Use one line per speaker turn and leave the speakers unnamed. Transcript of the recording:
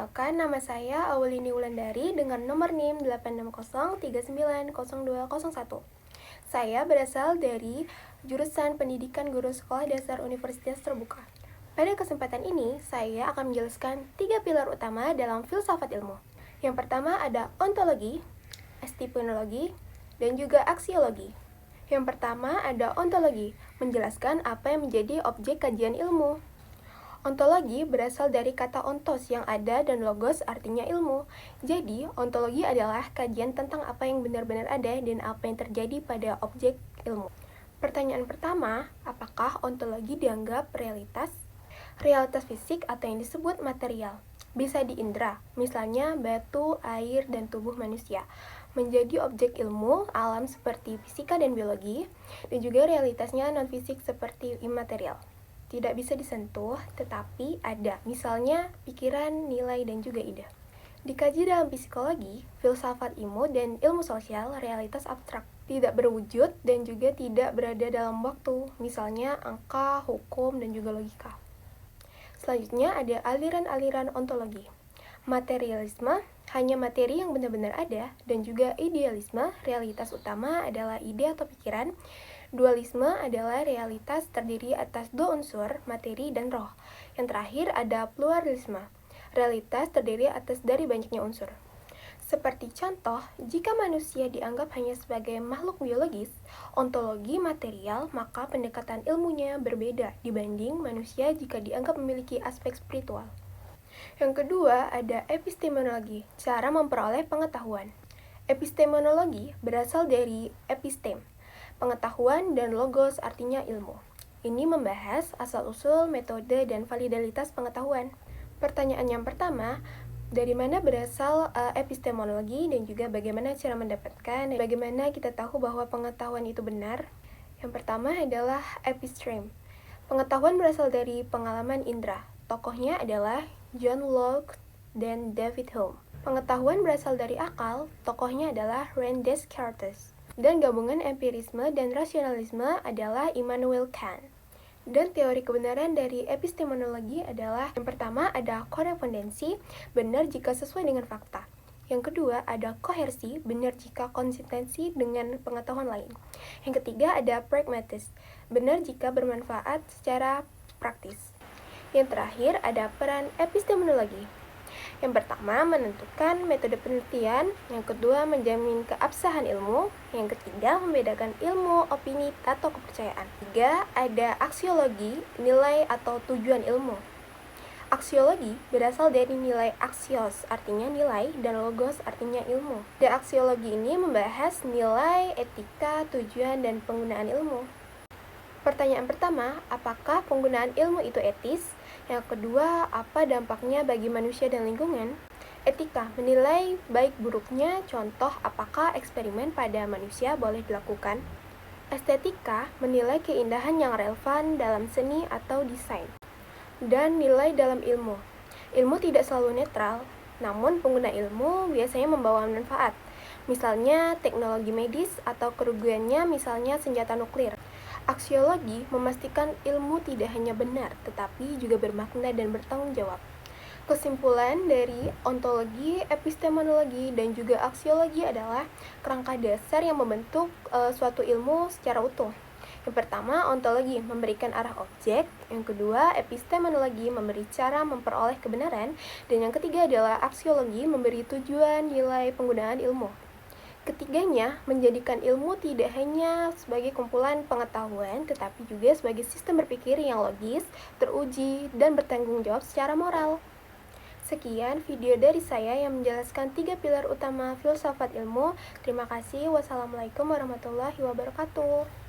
Perkenalkan, nama saya Awalini Wulandari dengan nomor NIM 860390201. Saya berasal dari jurusan Pendidikan Guru Sekolah Dasar Universitas Terbuka. Pada kesempatan ini, saya akan menjelaskan 3 pilar utama dalam filsafat ilmu. Yang pertama ada ontologi, epistemologi, dan juga aksiologi. Yang pertama ada ontologi, menjelaskan apa yang menjadi objek kajian ilmu. Ontologi berasal dari kata ontos yang ada dan logos artinya ilmu. Jadi, ontologi adalah kajian tentang apa yang benar-benar ada dan apa yang terjadi pada objek ilmu. Pertanyaan pertama, apakah ontologi dianggap realitas? Realitas fisik atau yang disebut material bisa diindra, misalnya batu, air, dan tubuh manusia, menjadi objek ilmu alam seperti fisika dan biologi, dan juga realitasnya non-fisik seperti imaterial. Tidak bisa disentuh, tetapi ada, misalnya pikiran, nilai, dan juga ide. Dikaji dalam psikologi, filsafat ilmu, dan ilmu sosial, realitas abstrak, tidak berwujud dan juga tidak berada dalam waktu, misalnya angka, hukum, dan juga logika. Selanjutnya ada aliran-aliran ontologi. Materialisme, hanya materi yang benar-benar ada, dan juga idealisme, realitas utama adalah ide atau pikiran. Dualisme adalah realitas terdiri atas dua unsur, materi dan roh. Yang terakhir ada pluralisme, realitas terdiri atas dari banyaknya unsur. Seperti contoh, jika manusia dianggap hanya sebagai makhluk biologis, ontologi material, maka pendekatan ilmunya berbeda dibanding manusia jika dianggap memiliki aspek spiritual. Yang kedua ada epistemologi, cara memperoleh pengetahuan. Epistemologi berasal dari epistem, pengetahuan, dan logos artinya ilmu. Ini membahas asal-usul, metode, dan validalitas pengetahuan. Pertanyaan yang pertama, dari mana berasal epistemologi dan juga bagaimana cara mendapatkan dan bagaimana kita tahu bahwa pengetahuan itu benar? Yang pertama adalah episteme. Pengetahuan berasal dari pengalaman indera. Tokohnya adalah John Locke dan David Hume. Pengetahuan berasal dari akal. Tokohnya adalah René Descartes. Dan gabungan empirisme dan rasionalisme adalah Immanuel Kant. Dan teori kebenaran dari epistemologi adalah yang pertama ada korespondensi, benar jika sesuai dengan fakta. Yang kedua ada kohersi, benar jika konsistensi dengan pengetahuan lain. Yang ketiga ada pragmatis, benar jika bermanfaat secara praktis. Yang terakhir ada peran epistemologi. Yang pertama, menentukan metode penelitian. Yang kedua, menjamin keabsahan ilmu. Yang ketiga, membedakan ilmu, opini, atau kepercayaan. Tiga, ada aksiologi, nilai atau tujuan ilmu. Aksiologi berasal dari nilai aksios, artinya nilai, dan logos, artinya ilmu. Dan aksiologi ini membahas nilai, etika, tujuan, dan penggunaan ilmu. Pertanyaan pertama, apakah penggunaan ilmu itu etis? Yang kedua, apa dampaknya bagi manusia dan lingkungan? Etika, menilai baik buruknya, contoh apakah eksperimen pada manusia boleh dilakukan? Estetika, menilai keindahan yang relevan dalam seni atau desain. Dan nilai dalam ilmu. Ilmu tidak selalu netral, namun pengguna ilmu biasanya membawa manfaat. Misalnya teknologi medis atau kerugiannya misalnya senjata nuklir. Aksiologi memastikan ilmu tidak hanya benar, tetapi juga bermakna dan bertanggung jawab. Kesimpulan dari ontologi, epistemologi, dan juga aksiologi adalah kerangka dasar yang membentuk suatu ilmu secara utuh. Yang pertama, ontologi memberikan arah objek. Yang kedua, epistemologi memberi cara memperoleh kebenaran. Dan yang ketiga adalah aksiologi memberi tujuan, nilai, penggunaan ilmu. Ketiganya menjadikan ilmu tidak hanya sebagai kumpulan pengetahuan, tetapi juga sebagai sistem berpikir yang logis, teruji, dan bertanggung jawab secara moral. Sekian video dari saya yang menjelaskan 3 pilar utama filsafat ilmu. Terima kasih. Wassalamualaikum warahmatullahi wabarakatuh.